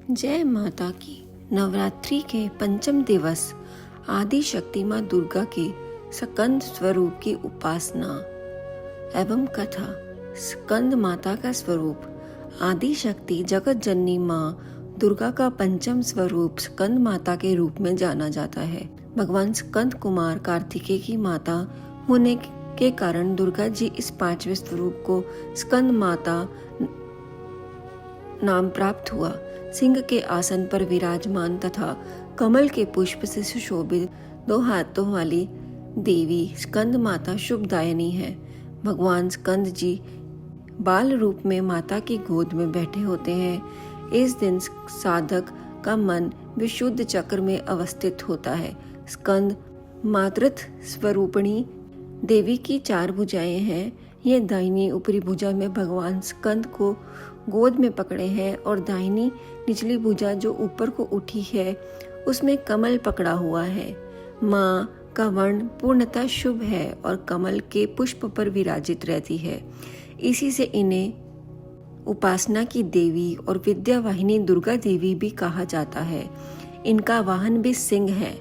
जय माता की। नवरात्रि के पंचम दिवस आदि शक्ति माँ दुर्गा के स्कंद स्वरूप की उपासना एवं कथा। स्कंद माता का स्वरूप आदि शक्ति जगत जननी माँ दुर्गा का पंचम स्वरूप स्कंद माता के रूप में जाना जाता है। भगवान स्कंद कुमार कार्तिकेय की माता होने के कारण दुर्गा जी इस पांचवें स्वरूप को स्कंद माता नाम प्राप्त हुआ। सिंह के आसन पर विराजमान तथा कमल के पुष्प से सुशोभित 2 हाथों वाली देवी स्कंद माता शुभदायिनी है। भगवान स्कंद जी बाल रूप में माता की गोद में बैठे होते हैं। इस दिन साधक का मन विशुद्ध चक्र में अवस्थित होता है। स्कंद मातृत्व स्वरूपिणी देवी की 4 भुजाएं हैं। ये दाहिनी ऊपरी भुजा में भगवान स्कंद को गोद में पकड़े हैं और दाहिनी निचली भुजा जो ऊपर को उठी है उसमें कमल पकड़ा हुआ है। माँ का वर्ण पूर्णतः शुभ है और कमल के पुष्प पर विराजित रहती है। इसी से इन्हें उपासना की देवी और विद्या वाहिनी दुर्गा देवी भी कहा जाता है। इनका वाहन भी सिंह है।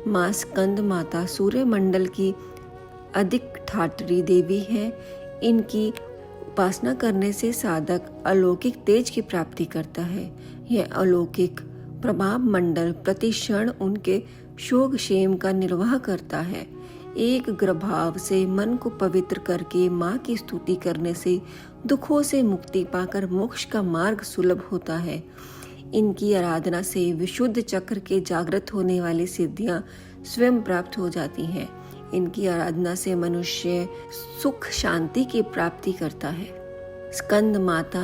माँ स्कंद माता सूर्य मंडल की अधिक ठाटरी देवी है। इनकी उपासना करने से साधक अलौकिक तेज की प्राप्ति करता है। यह अलौकिक प्रभाव मंडल प्रति क्षण उनके शोक क्षेम का निर्वाह करता है। एक भाव से मन को पवित्र करके माँ की स्तुति करने से दुखों से मुक्ति पाकर मोक्ष का मार्ग सुलभ होता है। इनकी आराधना से विशुद्ध चक्र के जागृत होने वाली सिद्धियां स्वयं प्राप्त हो जाती हैं। इनकी आराधना से मनुष्य सुख शांति की प्राप्ति करता है। स्कंद माता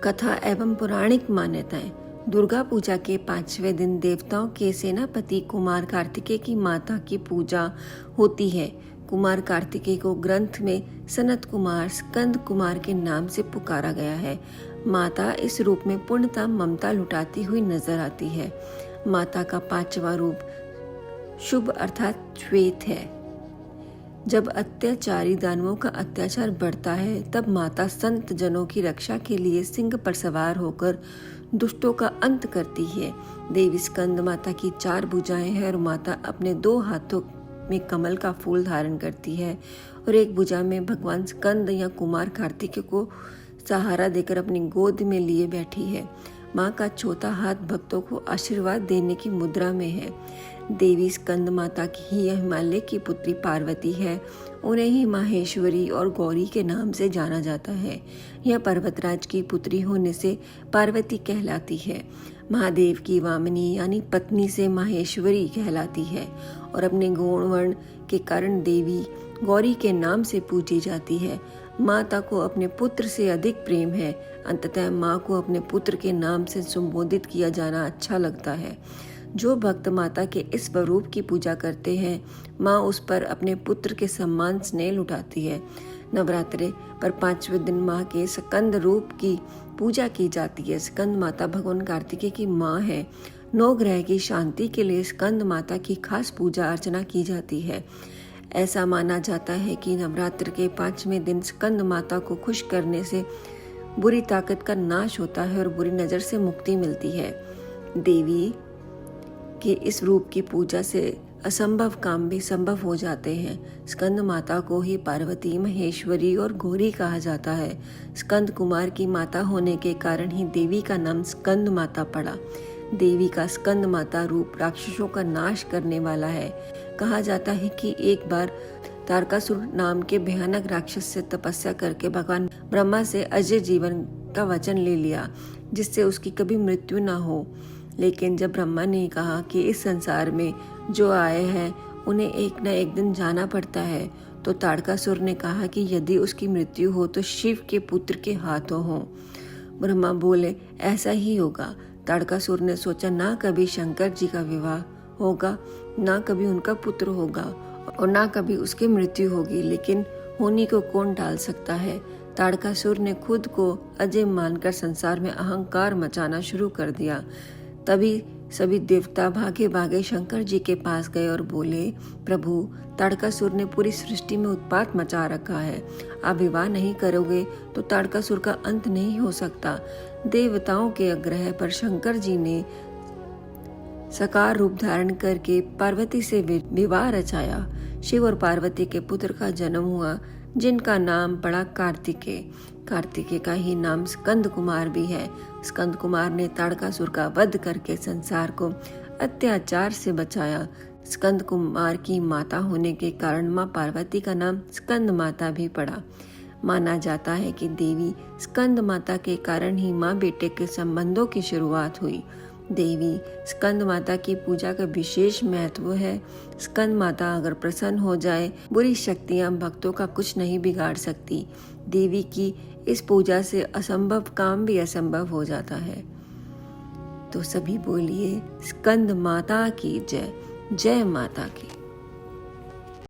कथा एवं पौराणिक मान्यताएं। दुर्गा पूजा के 5वें दिन देवताओं के सेनापति कुमार कार्तिकेय की माता की पूजा होती है। कुमार कार्तिकेय को ग्रंथ में सनत कुमार स्कंद कुमार के नाम से पुकारा गया है। माता इस रूप में पूर्णतः ममता लुटाती हुई नजर आती है। माता का 5वां रूप शुभ अर्थात श्वेत है। जब अत्याचारी दानवों का अत्याचार बढ़ता है तब माता संत जनों की रक्षा के लिए सिंह पर सवार होकर दुष्टों का अंत करती है। देवी स्कंद माता की 4 भुजाएं हैं और माता अपने 2 हाथों में कमल का फूल धारण करती है और एक भुजा में भगवान स्कंद या कुमार कार्तिकेय को सहारा देकर अपनी गोद में लिए बैठी है। माँ का चौथा हाथ भक्तों को आशीर्वाद देने की मुद्रा में है। देवी स्कंद माता की ही हिमालय की पुत्री पार्वती है। उन्हें ही माहेश्वरी और गौरी के नाम से जाना जाता है। यह पर्वतराज की पुत्री होने से पार्वती कहलाती है। महादेव की वामनी यानी पत्नी से माहेश्वरी कहलाती है और अपने गुण वर्ण के कारण देवी गौरी के नाम से पूजी जाती है। माता को अपने पुत्र से अधिक प्रेम है। अंततः माँ को अपने पुत्र के नाम से संबोधित किया जाना अच्छा लगता है। जो भक्त माता के इस स्वरूप की पूजा करते हैं माँ उस पर अपने पुत्र के सम्मान स्नेह लुटाती है। नवरात्रे पर 5वें दिन माँ के स्कंद रूप की पूजा की जाती है। स्कंद माता भगवान कार्तिकेय की माँ है। 9 ग्रह की शांति के लिए स्कंद माता की खास पूजा अर्चना की जाती है। ऐसा माना जाता है कि नवरात्र के 5वें दिन स्कंद माता को खुश करने से बुरी ताकत का नाश होता है और बुरी नजर से मुक्ति मिलती है। देवी के इस रूप की पूजा से असंभव काम भी संभव हो जाते हैं। स्कंद माता को ही पार्वती, महेश्वरी और गौरी कहा जाता है। स्कंद कुमार की माता होने के कारण ही देवी का नाम स्कंद माता पड़ा। देवी का स्कंद माता रूप राक्षसों का नाश करने वाला है। कहा जाता है कि एक बार तारकासुर नाम के भयानक राक्षस से तपस्या करके भगवान ब्रह्मा से अजय जीवन का वचन ले लिया जिससे उसकी कभी मृत्यु न हो। लेकिन जब ब्रह्मा ने कहा कि इस संसार में जो आए हैं उन्हें एक न एक दिन जाना पड़ता है तो तारकासुर ने कहा कि यदि उसकी मृत्यु हो तो शिव के पुत्र के हाथों हो। ब्रह्मा बोले ऐसा ही होगा। तारकासुर ने सोचा ना कभी शंकर जी का विवाह होगा, ना कभी उनका पुत्र होगा और ना कभी उसकी मृत्यु होगी, लेकिन होनी को कौन टाल सकता है। तारकासुर ने खुद को अजय मानकर संसार में अहंकार मचाना शुरू कर दिया। तभी सभी देवता भागे भागे शंकर जी के पास गए और बोले, प्रभु तारकासुर ने पूरी सृष्टि में उत्पात मचा रखा है। आप विवाह नहीं करोगे तो तारकासुर का अंत नहीं हो सकता। देवताओं के आग्रह पर शंकर जी ने साकार रूप धारण करके पार्वती से विवाह रचाया। शिव और पार्वती के पुत्र का जन्म हुआ, जिनका नाम पड़ा कार्तिकेय। कार्तिकेय का ही नाम स्कंद कुमार भी है। स्कंद कुमार ने ताड़कासुर का वध करके संसार को अत्याचार से बचाया। स्कंद कुमार की माता होने के कारण माँ पार्वती का नाम स्कंद माता भी पड़ा। माना जाता है कि देवी स्कंद माता के कारण ही माँ बेटे के संबंधों की शुरुआत हुई। देवी स्कंद माता की पूजा का विशेष महत्व है। स्कंद माता अगर प्रसन्न हो जाए, बुरी शक्तियां भक्तों का कुछ नहीं बिगाड़ सकती। देवी की इस पूजा से असंभव काम भी असंभव हो जाता है। तो सभी बोलिए स्कंद माता की जय, जय माता की।